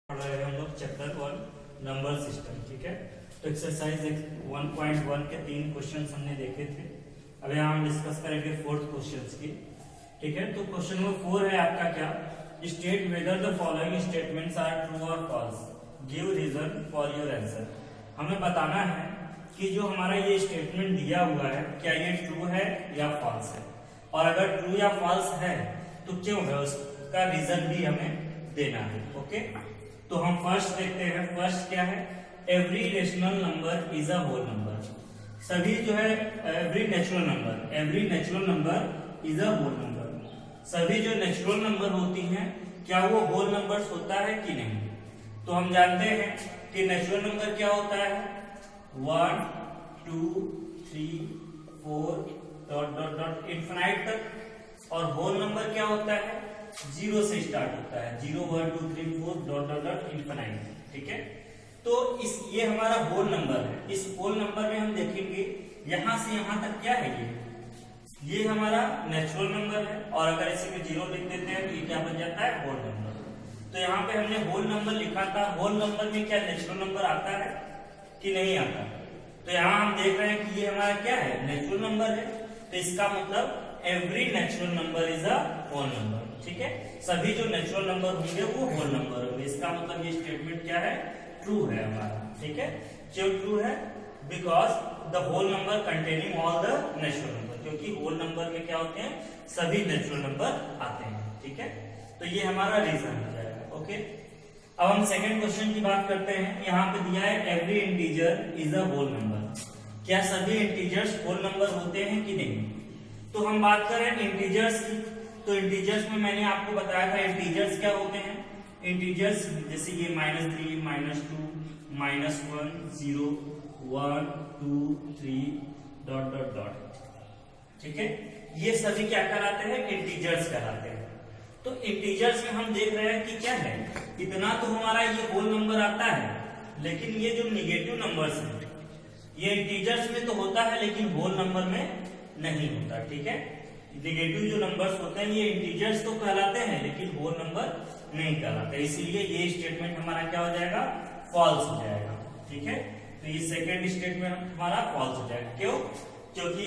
पढ़ रहे हैं हम लोग चैप्टर 1 नंबर सिस्टम। ठीक है, तो एक्सरसाइज 1.1 के 3 क्वेश्चंस हमने देखे थे। अब यहाँ हम डिस्कस करेंगे 4th क्वेश्चंस की। ठीक है, तो क्वेश्चन नंबर 4 है आपका क्या, state whether the following statements are true और false, give reason for your answer. हमें बताना है कि जो हमारा ये स्टेटमेंट दिया हुआ है क्या ये ट्रू है या फॉल्स है, और अगर ट्रू या फॉल्स है तो क्यों है, उसका रीजन भी हमें देना है। ओके, तो हम फर्स्ट देखते हैं। फर्स्ट क्या है, every rational number is a whole number. सभी जो है every natural number is a whole number. सभी जो नेचुरल नंबर होती हैं क्या वो होल नंबर्स होता है कि नहीं। तो हम जानते हैं कि नेचुरल नंबर क्या होता है, 1 2 3 4 डॉट डॉट डॉट इनफिनाइट तक, और होल नंबर क्या होता है, 0 से स्टार्ट होता है, 0 1 2 3 4 डॉट डॉट डॉट इनफिनाइट। ठीक है, तो ये हमारा होल नंबर है। इस होल नंबर में हम देखेंगे यहां से यहां तक क्या है, ये हमारा नेचुरल नंबर है, और अगर इसी में 0 लिख देते हैं तो ये क्या बन जाता है, होल नंबर। तो यहाँ पे हमने होल नंबर लिखा था, होल नंबर में क्या नेचुरल नंबर आता है कि नहीं आता। तो यहाँ हम देख रहे हैं कि ये हमारा क्या है, नेचुरल नंबर है, तो इसका मतलब every natural number is a whole number. ठीक है, सभी जो नेचुरल नंबर होंगे वो होल नंबर होंगे। इसका मतलब ये स्टेटमेंट क्या है, ट्रू है हमारा। ठीक है, क्यों ट्रू है, because the whole number containing all the natural number, क्योंकि होल नंबर में क्या होते हैं, सभी नेचुरल नंबर आते हैं। ठीक है, तो ये हमारा रीजन हो जाएगा। ओके, अब हम सेकंड क्वेश्चन की बात करते हैं। यहाँ पे दिया है every integer is a whole number. क्या सभी इंटीजर्स होल नंबर होते हैं कि नहीं। तो हम बात करें इंटीजर्स की, तो इंटीजर्स में मैंने आपको बताया था इंटीजर्स क्या होते हैं। इंटीजर्स जैसे ये -3 -2 -1 0 1 2 3 डॉट डॉट डॉट। ठीक है, ये सभी क्या कहलाते हैं, इंटीजर्स कहलाते हैं। तो इंटीजर्स में हम देख रहे हैं कि क्या है, इतना तो हमारा ये होल नंबर आता है, लेकिन ये जो निगेटिव नंबर्स हैं ये इंटीजर्स में तो होता है लेकिन होल नंबर में नहीं होता। ठीक है, निगेटिव जो नंबर्स होते हैं ये इंटीजर्स तो कहलाते हैं लेकिन होल नंबर नहीं कहलाते, इसीलिए ये स्टेटमेंट हमारा क्या हो जाएगा, फॉल्स हो जाएगा। ठीक है, तो ये सेकेंड स्टेटमेंट हमारा फॉल्स हो जाएगा। क्यों, क्योंकि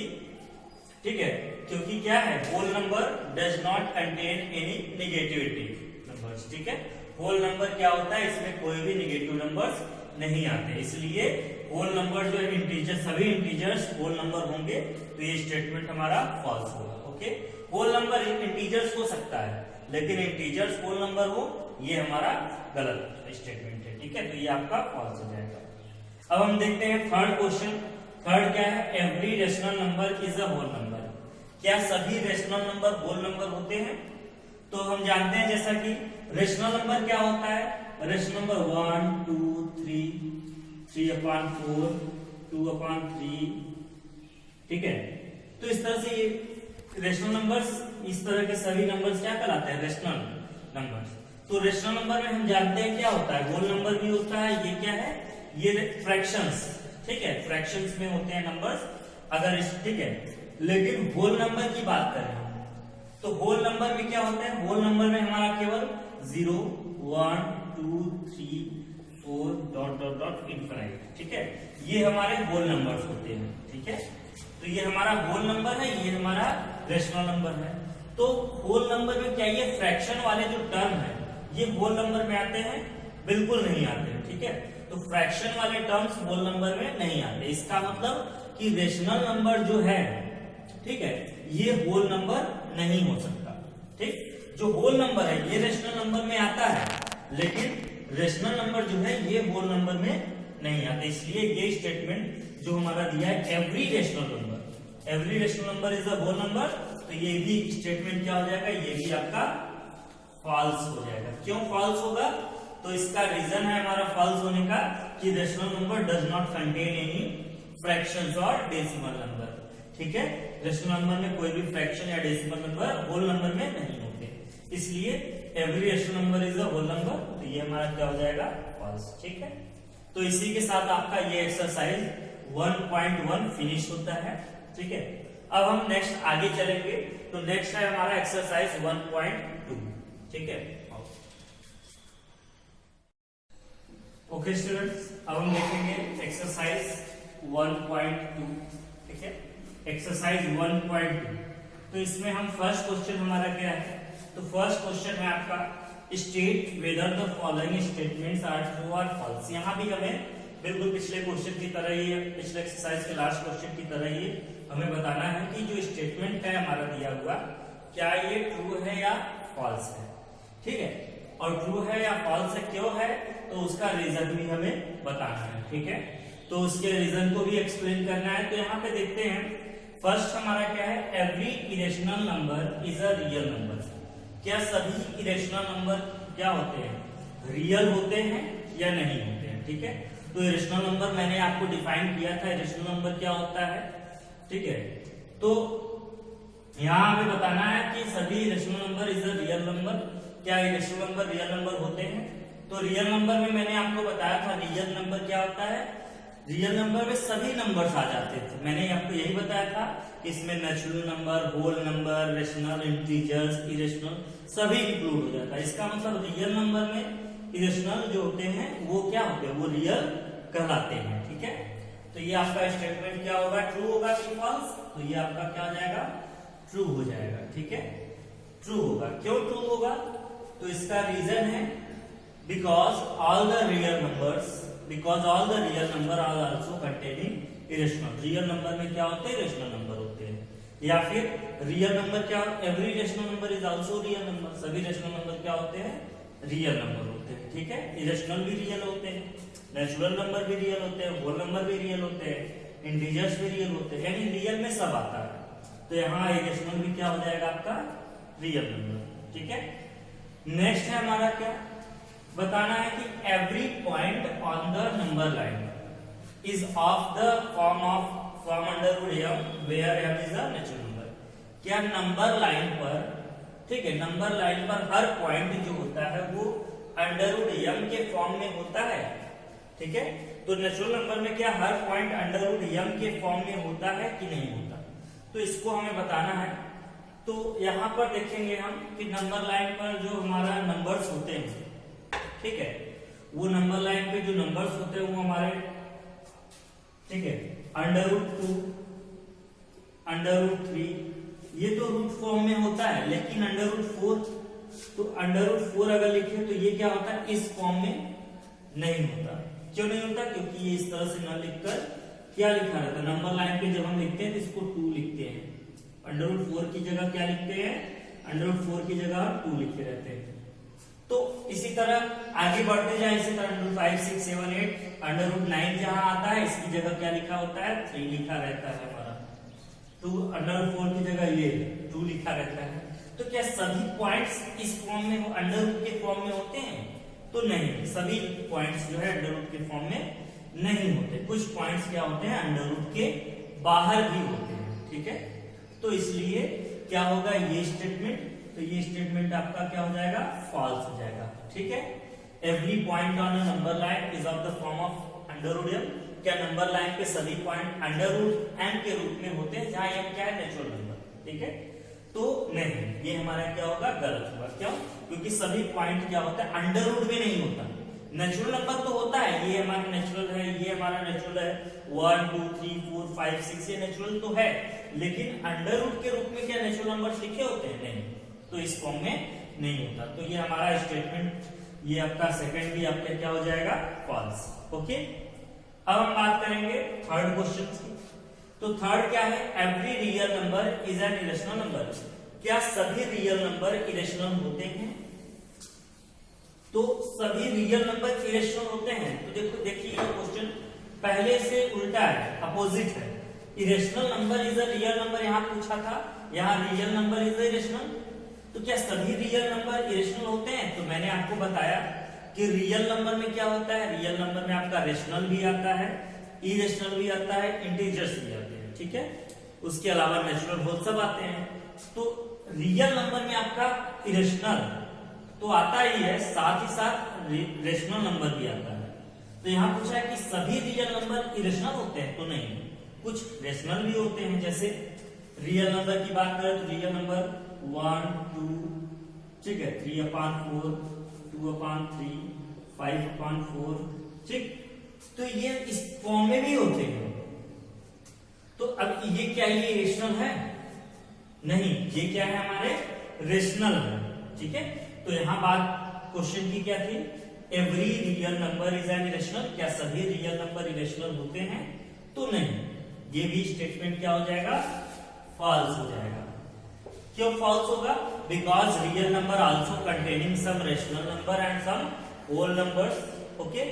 ठीक है, क्योंकि क्या है, whole number does not contain any negativity numbers. ठीक है, होल नंबर क्या होता है, इसमें कोई भी निगेटिव नंबर्स नहीं आते, इसलिए होल नंबर जो है इंटीजर, सभी इंटीजर्स होल नंबर होंगे, तो ये स्टेटमेंट हमारा फॉल्स होगा। ओके, होल नंबर इंटीजर्स हो सकता है लेकिन इंटीजर्स होल नंबर हो, ये हमारा गलत स्टेटमेंट है। ठीक है, तो ये आपका फॉल्स हो जाएगा। अब हम देखते हैं थर्ड क्वेश्चन। थर्ड क्या है, every rational number is a whole number. क्या सभी रेशनल नंबर होल नंबर होते हैं। तो हम जानते हैं जैसा कि रेशनल नंबर क्या होता है, रेशनल नंबर 1 2 3 3/4 2/3। ठीक है, तो इस तरह से ये रेशनल नंबर्स, इस तरह के सभी नंबर्स क्या कहलाते हैं, रेशनल नंबर्स। तो रेशनल नंबर में हम जानते हैं क्या होता है, होल नंबर भी होता है, ये क्या है, ये फ्रैक्शंस। ठीक है, फ्रैक्शंस में होते हैं नंबर्स अगर इस, ठीक है, लेकिन होल नंबर की बात करें तो होल नंबर में क्या होता है, होल नंबर में हमारा केवल 0 1 2 3 4 डॉट डॉट डॉट इनफिनाइट। ठीक है, ये हमारे होल नंबर्स होते हैं। ठीक है, तो ये हमारा होल नंबर है, ये हमारा रेशनल नंबर है। तो होल नंबर में क्या ये फ्रैक्शन वाले जो टर्म है ये होल नंबर में आते हैं, बिल्कुल नहीं आते। ठीक है, तो फ्रैक्शन वाले टर्म्स होल नंबर में नहीं आते। इसका मतलब कि रेशनल नंबर जो है, ठीक है, ये होल नंबर नहीं हो सकता। ठीक, जो होल नंबर है ये रेशनल नंबर में आता है, लेकिन रेशनल नंबर जो है ये होल नंबर में नहीं आता, इसलिए ये स्टेटमेंट जो हमारा दिया है every rational number is a whole number, तो ये भी स्टेटमेंट क्या हो जाएगा, ये भी आपका फॉल्स हो जाएगा। क्यों फॉल्स होगा, तो इसका रीजन है हमारा फॉल्स होने का कि rational number does not contain any fractions और डेसिमल नंबर। ठीक है, रेशनल नंबर में कोई भी फ्रैक्शन या डेसिमल नंबर होल नंबर में नहीं होते, इसलिए every rational number is a whole number, तो ये हमारा क्या हो जाएगा, फॉल्स। ठीक है, तो इसी के साथ आपका ये एक्सरसाइज 1.1 फिनिश होता है। ठीक है, अब हम नेक्स्ट आगे चलेंगे, तो नेक्स्ट है हमारा एक्सरसाइज 1.2। ठीक है। ओके स्टूडेंट्स, अब हम देखेंगे एक्सरसाइज 1.2। ठीक है, एक्सरसाइज 1.2। तो इसमें हम फर्स्ट क्वेश्चन हमारा क्या है, तो फर्स्ट क्वेश्चन है आपका state whether the following statements are true और फॉल्स। यहाँ भी हमें बिल्कुल पिछले क्वेश्चन की तरह ही, पिछले एक्सरसाइज के लास्ट क्वेश्चन की तरह ही हमें बताना है कि जो स्टेटमेंट है हमारा दिया हुआ, क्या ये ट्रू है या फॉल्स है। ठीक है, और ट्रू है या फॉल्स है क्यों है, तो उसका रीजन भी हमें बताना है। ठीक है, तो उसके रीजन को भी एक्सप्लेन करना है। तो यहाँ पे देखते हैं, फर्स्ट हमारा क्या है, every irrational number is a real number. क्या सभी इरेशनल नंबर क्या होते हैं, रियल होते हैं या नहीं होते हैं। ठीक है, तो इरेशनल नंबर मैंने आपको डिफाइन किया था, इरेशनल नंबर क्या होता है। ठीक है, तो यहाँ हमें बताना है कि सभी irrational number is a real number. क्या इरेशनल नंबर रियल नंबर होते हैं, तो रियल नंबर में मैंने आपको बताया था रियल नंबर क्या होता है, रियल नंबर में सभी नंबर्स आ जाते थे। मैंने आपको यही बताया था कि इसमें natural number, whole number, rational, integers, irrational सभी इंक्लूड हो जाता है। इसका मतलब रियल नंबर में इरेशनल जो होते हैं वो क्या होते हैं, वो रियल कहलाते हैं। ठीक है, तो ये आपका स्टेटमेंट क्या होगा, ट्रू होगा कि फॉल्स, तो ये आपका क्या हो जाएगा, ट्रू हो जाएगा। ठीक है, ट्रू होगा। क्यों ट्रू होगा, तो इसका रीजन है because all the real number are also containing irrational. Real number में क्या होते हैं, इरेशनल नंबर होते हैं। या फिर रियल नंबर क्या, every rational number is also real number. सभी रेशनल नंबर क्या होते हैं, रियल नंबर होते हैं। ठीक है, इरेशनल भी रियल होते हैं, नेचुरल नंबर भी रियल होते हैं, होल नंबर भी रियल होते हैं, इंटीजर्स भी रियल होते हैं, यानी रियल में सब आता है। तो यहाँ इरेशनल भी क्या हो जाएगा आपका, रियल नंबर। ठीक है, नेक्स्ट है हमारा क्या, बताना है कि every point on the number line is of the form under root m where m is a natural number. क्या नंबर लाइन पर, ठीक है, नंबर लाइन पर हर पॉइंट जो होता है वो अंडर रूट m के फॉर्म में होता है। ठीक है, तो नेचुरल नंबर में क्या हर पॉइंट अंडर रूट m के फॉर्म में होता है कि नहीं होता, तो इसको हमें बताना है। तो यहां पर देखेंगे हम कि नंबर लाइन पर जो हमारा नंबर्स होते हैं, ठीक है, वो नंबर लाइन पे जो नंबर्स होते हैं वो हमारे, ठीक है, अंडर रूट 2, अंडर रूट 3, ये तो रूट फॉर्म में होता है। लेकिन अंडर रूट 4, तो अंडर रूट 4 अगर लिखे तो ये क्या होता है, इस फॉर्म में नहीं होता। क्यों नहीं होता, क्योंकि ये इस तरह से न लिखकर क्या लिखा रहता है, नंबर लाइन पे जब हम लिखते हैं तो इसको 2 लिखते हैं, अंडर रूट 4 की जगह क्या लिखते हैं, अंडर रूट 4 की जगह 2 लिखते रहते हैं। तो इसी तरह आगे बढ़ते जाए, इसी तरह अंडर रूट 5, 6, 7, 8, अंडर रूट 9 जहां आता है इसकी जगह क्या लिखा होता है, 3 लिखा रहता है हमारा। तो अंडर रूट 4 की जगह ये 2 लिखा रहता है। तो क्या सभी पॉइंट्स इस फॉर्म में, अंडर रूट के फॉर्म में होते हैं, तो नहीं, सभी पॉइंट्स जो है अंडर रूट के फॉर्म में नहीं होते। कुछ पॉइंट्स क्या होते हैं, अंडर रूट के बाहर भी होते हैं। ठीक है, तो इसलिए क्या होगा, ये स्टेटमेंट, तो ये स्टेटमेंट आपका क्या हो जाएगा, फॉल्स हो जाएगा। ठीक है, every point on a number line is of the form of under root m। क्या नंबर लाइन पे सभी पॉइंट अंडर रूट m के रूप में होते हैं, जहां m क्या है, नेचुरल नंबर। ठीक है, तो नहीं, ये हमारा क्या होगा, गलत होगा। क्यों, क्योंकि सभी पॉइंट क्या होता है, अंडर रूट में नहीं होता। नेचुरल नंबर तो होता है, ये हमारा नेचुरल है, ये हमारा नेचुरल है, 1, 2, 3, 4, 5, 6, ये नेचुरल तो है। लेकिन अंडर रूट के रूप में क्या नेचुरल नंबर्स लिखे होते हैं, नहीं, तो इस फॉर्म में नहीं होता। तो ये हमारा स्टेटमेंट, ये आपका सेकंड भी आपका क्या हो जाएगा, फॉल्स। ओके, अब हम बात करेंगे थर्ड क्वेश्चन की। तो थर्ड क्या है, every real number is an irrational number. क्या सभी रियल नंबर इरेशनल होते हैं, तो सभी रियल नंबर इरेशनल होते हैं। तो देखिए ये क्वेश्चन पहले से उल्टा है, अपोजिट है। Irrational number is a real number यहां पूछा था, यहां real number is a irrational. तो क्या सभी रियल नंबर इरेशनल होते हैं, तो मैंने आपको बताया कि रियल नंबर में क्या होता है, रियल नंबर में आपका रेशनल भी आता है, इरेशनल भी आता है, इंटीजर्स भी आते हैं। ठीक है, उसके अलावा नेचुरल होल सब आते हैं। तो रियल नंबर में आपका इरेशनल तो आता ही है, साथ ही साथ रेशनल नंबर भी आता है। तो यहां पूछा है कि सभी रियल नंबर इरेशनल होते हैं, तो नहीं, कुछ रेशनल भी होते हैं। जैसे रियल नंबर की बात करें तो रियल नंबर 1, 2, ठीक है, 3/4, 2/3, 5/4, ठीक, तो ये इस फॉर्म में भी होते हैं। तो अब ये क्या, ये इरेशनल है? नहीं, ये क्या है, हमारे रेशनल है। ठीक है, तो यहां बात क्वेश्चन की क्या थी, every real number is an irrational, क्या सभी रियल नंबर इरेशनल होते हैं? तो नहीं, ये भी स्टेटमेंट क्या हो जाएगा, फॉल्स हो जाएगा। क्यों फॉल्स होगा? Because real number also containing some rational number and some whole numbers. Okay,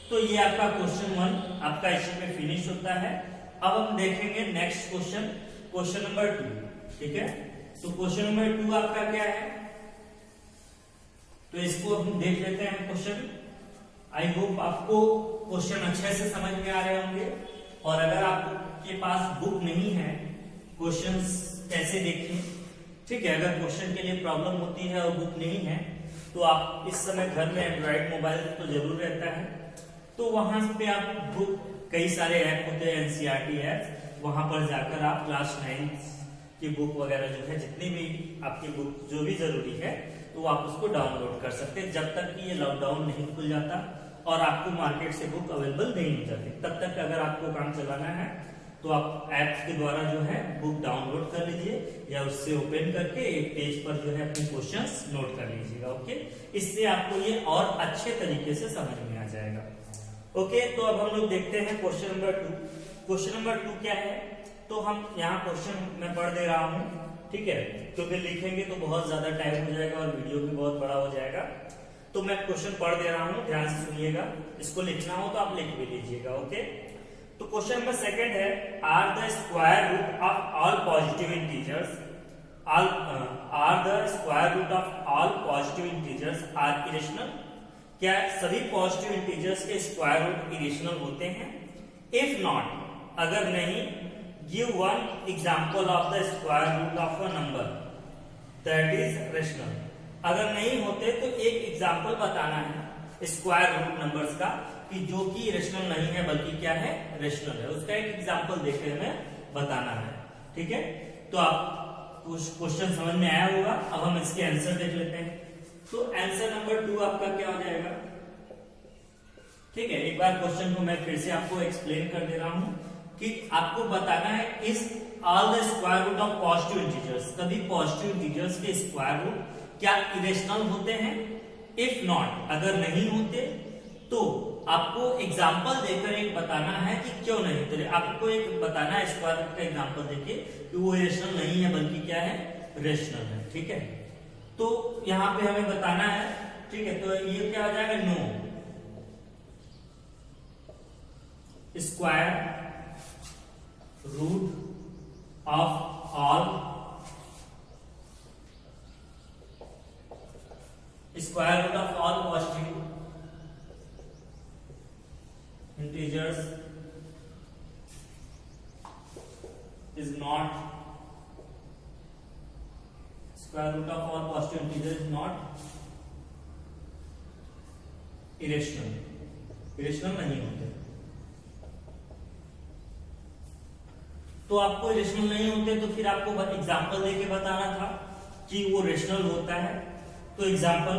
तो ये आपका क्वेश्चन 1 आपका इसी में फिनिश होता है। अब हम देखेंगे नेक्स्ट क्वेश्चन, क्वेश्चन नंबर 2। ठीक है, तो क्वेश्चन नंबर 2 आपका क्या है, तो इसको हम देख लेते हैं क्वेश्चन। आई होप आपको क्वेश्चन अच्छे से समझ में आ रहे होंगे, और अगर आपके पास बुक नहीं है, क्वेश्चंस कैसे देखें, ठीक है, अगर क्वेश्चन के लिए प्रॉब्लम होती है और बुक नहीं है, तो आप इस समय घर में एंड्रॉइड मोबाइल तो जरूर रहता है, तो वहां पे आप बुक, कई सारे ऐप होते हैं एनसीईआरटी ऐप, वहां पर जाकर आप क्लास 9 की बुक वगैरह जो है, जितनी भी आपकी बुक जो भी जरूरी है, तो आप उसको डाउनलोड कर सकते हैं। जब तक कि ये लॉकडाउन नहीं खुल जाता और आपको मार्केट से बुक अवेलेबल नहीं हो जाती, तब तक अगर आपको काम चलाना है तो आप ऐप्स के द्वारा जो है बुक डाउनलोड कर लीजिए, या उससे ओपन करके एक पेज पर जो है अपने क्वेश्चंस नोट कर लीजिएगा। ओके, इससे आपको ये और अच्छे तरीके से समझ में आ जाएगा। ओके, तो अब हम लोग देखते हैं क्वेश्चन नंबर 2। क्वेश्चन नंबर 2 क्या है, तो हम यहाँ क्वेश्चन मैं पढ़ दे रहा हूँ, ठीक है, क्योंकि लिखेंगे तो बहुत ज्यादा टाइम हो जाएगा और वीडियो भी बहुत बड़ा हो जाएगा। तो मैं क्वेश्चन पढ़ दे रहा हूँ, ध्यान से सुनिएगा, इसको लिखना हो तो आप लिख भी लीजिएगा। ओके, तो क्वेश्चन नंबर 2 है, are the square root of all positive integers are the square root of all positive integers are irrational, क्या सभी पॉजिटिव इंटीजर्स के स्क्वायर रूट इरेशनल होते हैं? इफ नॉट, अगर नहीं, give one example of the square root of a number that is rational. अगर नहीं होते तो एक एग्जांपल बताना है स्क्वायर रूट नंबर्स का, कि जो कि रेशनल नहीं है बल्कि क्या है, रेशनल है, उसका एक एग्जांपल देकर हमें बताना है। ठीक है, तो आप क्वेश्चन समझ में आया होगा। अब हम इसके आंसर देख लेते हैं। तो आंसर नंबर 2 आपका क्या हो जाएगा? ठीक है, एक बार क्वेश्चन को मैं फिर से आपको एक्सप्लेन कर दे रहा हूं कि आपको बताना है is all the square root of positive integers, सभी पॉजिटिव इंटीजर्स के स्क्वायर रूट क्या इरेशनल होते हैं? इफ नॉट, अगर नहीं होते तो आपको एग्जाम्पल देकर एक बताना है कि क्यों नहीं होते। आपको एक बताना है स्क्वायर रूट का एग्जाम्पल देके कि वो इरेशनल नहीं है बल्कि क्या है, रेशनल है। ठीक है, तो यहां पे हमें बताना है। ठीक है, तो ये क्या हो जाएगा, no square root of all square root of all positive integers is not square root of all positive integers is not irrational नहीं होते। तो आपको इरेशनल नहीं होते तो फिर आपको एग्जांपल देके बताना था कि वो रेशनल होता है। तो एग्जांपल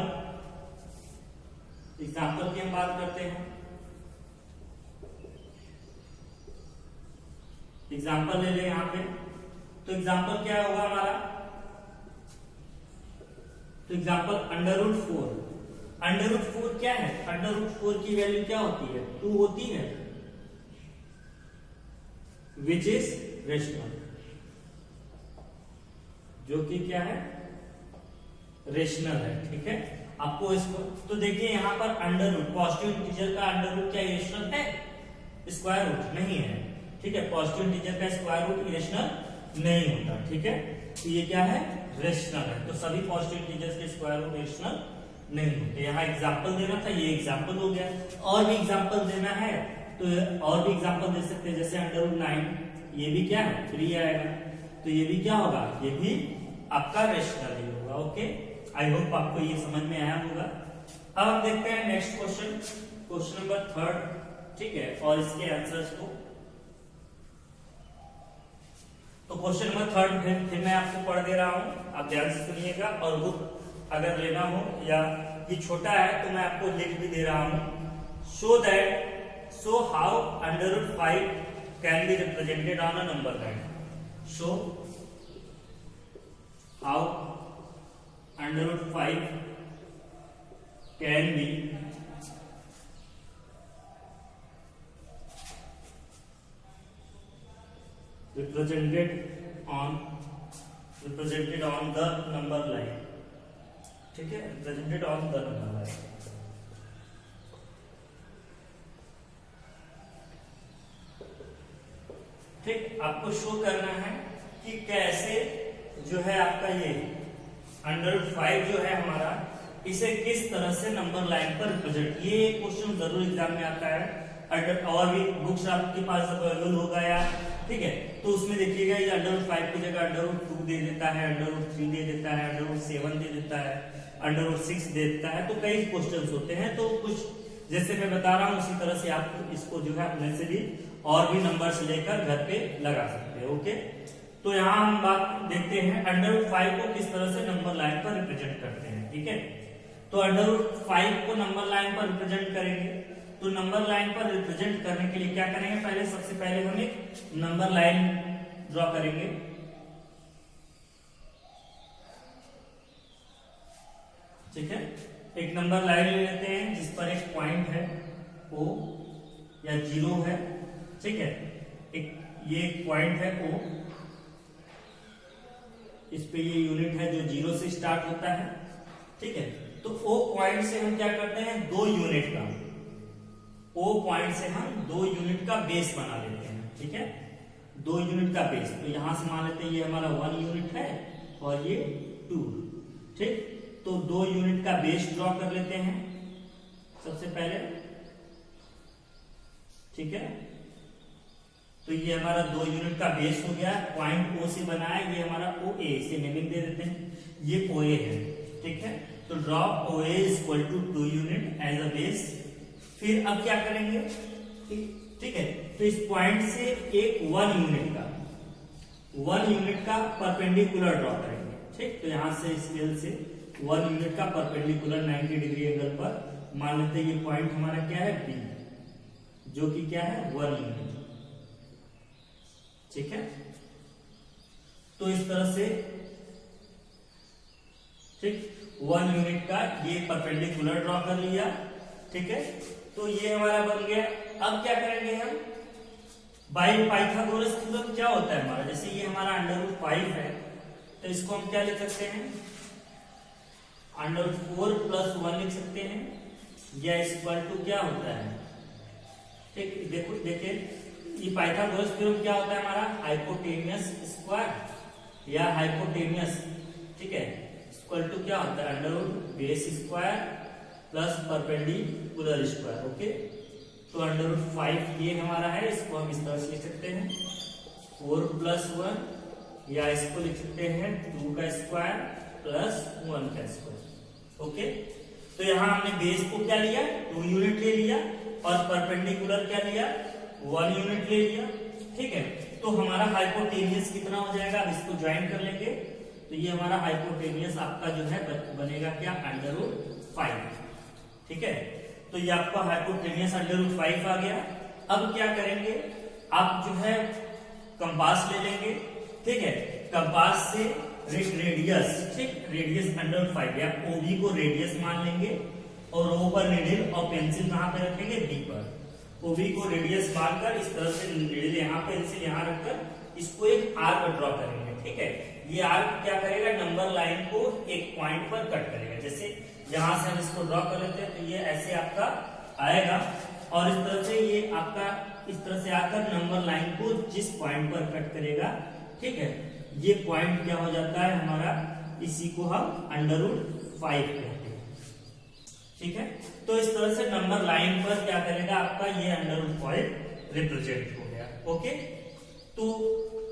की हम बात करते हैं। एग्जांपल ले लें यहां पे, तो एग्जांपल क्या होगा हमारा, तो एग्जांपल √4। √4 क्या है, √4 की वैल्यू क्या होती है, 2 होती है, विच इज रेशनल, जो कि क्या है, रेशनल है। ठीक है, आपको इसको तो देखिए यहां पर √ पॉजिटिव इंटीजर का √ क्या रेशनल है, स्क्वायर रूट नहीं है। ठीक है, पॉजिटिव इंटीजर का स्क्वायर रूट इरेशनल नहीं होता। ठीक है, तो ये क्या है, रेशनल है। तो सभी पॉजिटिव इंटीजर्स के स्क्वायर रूट रेशनल नहीं होते। यहाँ एग्जांपल देना था, ये एग्जांपल हो गया। और भी एग्जांपल देना है तो और भी एग्जांपल दे सकते हैं, जैसे √9, ये भी क्या है, 3 आएगा, तो ये भी क्या होगा, ये भी आपका रेशनल ही होगा। ओके, आई होप आपको ये समझ में आया होगा। अब हम देखते हैं नेक्स्ट क्वेश्चन, क्वेश्चन नंबर 3। ठीक है, और इसके आंसर्स को, तो क्वेश्चन नंबर 3 फिर मैं आपको पढ़ दे रहा हूं, आप ध्यान से सुनिएगा। और बुक अगर लेना हो या ये छोटा है तो मैं आपको लिख भी दे रहा हूं, show how under root 5 can be represented on a number line. Show how under root 5 can be represented on the number line. ठीक है, represented on the number line. ठीक, आपको शो करना है कि कैसे जो है आपका ये अंडर 5 जो है हमारा, इसे किस तरह से नंबर लाइन पर रिप्रेजेंट, ये क्वेश्चन जरूर एग्जाम में आता है। और भी बुक्स आपके पास अवेलेबल होगा या ठीक है, तो उसमें देखिएगा ये अंडर 5 की जगह अंडर 2 दे देता है, अंडर 3 दे देता है, अंडर 7 दे देता है, अंडर 6 दे देता है। तो कई क्वेश्चंस होते हैं, तो कुछ जैसे मैं बता रहा हूं उसी तरह से आप इसको जो है अपने से भी और भी नंबर्स लेकर घर पे लगा सकते हैं। ओके, तो यहाँ हम बात देखते हैं अंडर 5 को किस तरह से नंबर लाइन पर रिप्रेजेंट करते हैं। ठीक है, तो अंडर 5 को नंबर लाइन पर रिप्रेजेंट करेंगे, तो नंबर लाइन पर रिप्रेजेंट करने के लिए क्या करेंगे, पहले सबसे पहले हम एक नंबर लाइन ड्रॉ करेंगे। ठीक है, एक नंबर लाइन ले लेते हैं जिस पर एक पॉइंट है O या 0 है। ठीक है, ये एक पॉइंट है O, इस पे ये यूनिट है जो 0 से स्टार्ट होता है। ठीक है, तो O पॉइंट से हम क्या करते हैं, 2 यूनिट का, O पॉइंट से हम 2 यूनिट का बेस बना लेते हैं। ठीक है, 2 यूनिट का बेस, तो यहां से मान लेते हैं ये हमारा 1 यूनिट है और ये 2। ठीक, तो 2 यूनिट का बेस ड्रॉ कर लेते हैं सबसे पहले। ठीक है, तो ये हमारा 2 यूनिट का बेस हो गया, पॉइंट O से बना है, ये हमारा OA, इसे नेमिंग दे देते हैं, ये OA है। ठीक है, तो draw OA equal to 2 unit as a base. फिर अब क्या करेंगे, ठीक है, तो इस पॉइंट से एक 1 यूनिट का परपेंडिकुलर ड्रॉ करेंगे। ठीक, तो यहां से स्केल से 1 यूनिट का परपेंडिकुलर 90 डिग्री एंगल पर मान लेते हैं ये पॉइंट हमारा क्या है B, जो कि क्या है 1 यूनिट। ठीक है, तो इस तरह से ठीक 1 यूनिट का ये परपेंडिकुलर ड्रॉ कर लिया। ठीक है, तो ये हमारा बन गया। अब क्या करेंगे हम, बाय पाइथागोरस थ्योरम क्या होता है हमारा, जैसे ये हमारा अंडर रूट 5 है, तो इसको हम क्या लिख सकते हैं, अंडर 4 प्लस 1 लिख सकते हैं, या इक्वल टू क्या होता है। ठीक, देखो देखिए ये पाइथागोरस थ्योरम क्या होता है हमारा, हाइपोटेनियस स्क्वायर या हाइपोटेनियस। ठीक है, इक्वल टू क्या होता है, under root base square plus perpendicular square. Okay, तो अंडर रूट 5 ये हमारा है, इसको हम इस तरह से लिख सकते हैं 4 प्लस 1, या इसको लिख सकते हैं 2 का स्क्वायर प्लस 1 का स्क्वायर। ओके, तो यहां हमने बेस को क्या लिया, 2 यूनिट ले लिया, और परपेंडिकुलर क्या लिया, 1 यूनिट ले लिया। ठीक है, तो हमारा हाइपोटेनियस कितना हो जाएगा, अब इसको ज्वाइन कर लेंगे, तो ये हमारा हाइपोटेनियस आपका जो है बनेगा क्या, अंडर रूट 5। ठीक है, तो ये आपका हाइपोटेनियस अंडर रूट 5 आ गया। अब क्या करेंगे, आप जो है कंपास ले लेंगे। ठीक है, कंपास से रेडियस, ठीक रेडियस अंडर रूट 5 या OB को रेडियस मान लेंगे, और O पर नीडल और पेंसिल कहां पे रखेंगे, B पर। OB को रेडियस मानकर इस तरह से नीडल यहाँ, पेंसिल यहाँ रखकर इसको एक आर्क ड्रॉ करेंगे। ठीक है, ये आर्क क्या करेगा, नंबर लाइन को एक पॉइंट पर कट करेगा। जैसे यहां से हम इसको ड्रॉ कर लेते हैं, तो ये ऐसे आपका आएगा, और इस तरह से ये आपका इस तरह से आकर नंबर लाइन को जिस पॉइंट पर कट करेगा, ठीक है, ये पॉइंट क्या हो जाता है हमारा, इसी को हम अंडर रूट 5 कहते हैं। ठीक है, तो इस तरह से नंबर लाइन पर क्या करेगा आपका ये अंडर रूट 5 रिप्रेजेंट हो गया। ओके, तो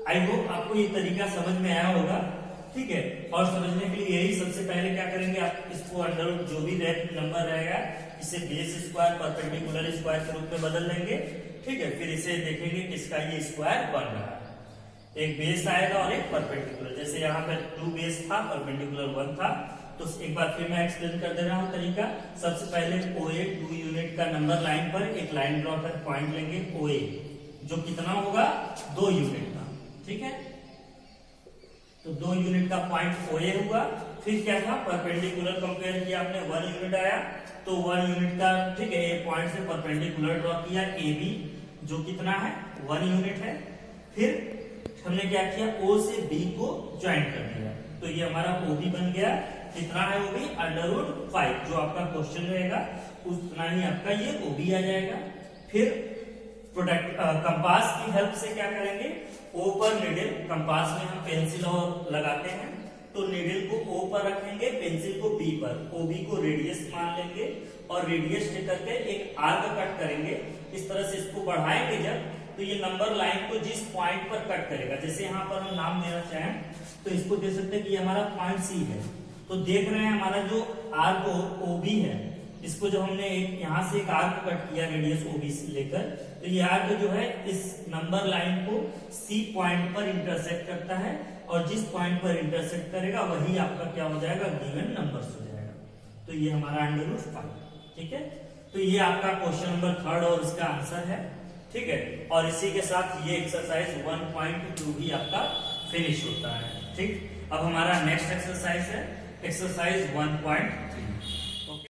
आई होप आपको ये तरीका समझ में आया होगा। ठीक है, और समझने के लिए यही सबसे पहले क्या करेंगे, आप इसको अंडर रूट जो भी नंबर रहेगा इसे बेस स्क्वायर परपेंडिकुलर स्क्वायर के रूप में बदल लेंगे। ठीक है, फिर इसे देखेंगे किसका ये स्क्वायर बन रहा है, एक बेस आएगा और एक परपेंडिकुलर। जैसे यहाँ पे 2 बेस था, परपेंडिकुलर 1 था, तो एक बार फिर मैं एक्सप्लेन कर दे रहा हूँ तरीका। सबसे पहले OA 2 यूनिट का नंबर लाइन पर एक लाइन ड्रॉ कर पॉइंट लेंगे OA, जो कितना होगा 2 यूनिट का, ठीक है। तो 2 यूनिट का पॉइंट OA हुआ। फिर क्या था, परपेंडिकुलर कंपेयर किया आपने, 1 यूनिट आया तो 1 यूनिट का, ठीक है, ए पॉइंट से परपेंडिकुलर ड्रॉ किया AB, जो कितना है 1 यूनिट है। फिर हमने क्या किया, O से B को ज्वाइन कर दिया, तो ये हमारा OB बन गया। कितना है OB, √5, जो आपका क्वेश्चन रहेगा उतना ही आपका ये OB आ जाएगा। फिर प्रोडक्ट कंपास की हेल्प से क्या करेंगे, O पर नीडल, कंपास में हम पेंसिल और लगाते हैं, तो नीडल को O पर रखेंगे, पेंसिल को B पर, OB को रेडियस मान लेंगे और रेडियस लेकर के एक आर्क कट करेंगे। इस तरह से इसको बढ़ाएंगे जब, तो ये नंबर लाइन को जिस पॉइंट पर कट करेगा, जैसे यहाँ पर हम नाम देना चाहें तो इसको दे सकते हैं कि हमारा पॉइंट C है। तो देख रहे हैं हमारा जो आर्क OB है, इसको जो हमने यहाँ से एक आर्क कट किया रेडियस OB से लेकर, तो ये आर्क जो है इस नंबर लाइन को C पॉइंट पर इंटरसेक्ट करता है, और जिस पॉइंट पर इंटरसेक्ट करेगा वही आपका क्या हो जाएगा, गिवन नंबर्स हो जाएगा। तो ये हमारा √5, ठीक है। तो ये आपका क्वेश्चन नंबर 3 और इसका आंसर है, ठीक है। और इसी के साथ ये एक्सरसाइज 1.2 भी आपका फिनिश होता है, ठीक। अब हमारा नेक्स्ट एक्सरसाइज है एक्सरसाइज 1.3।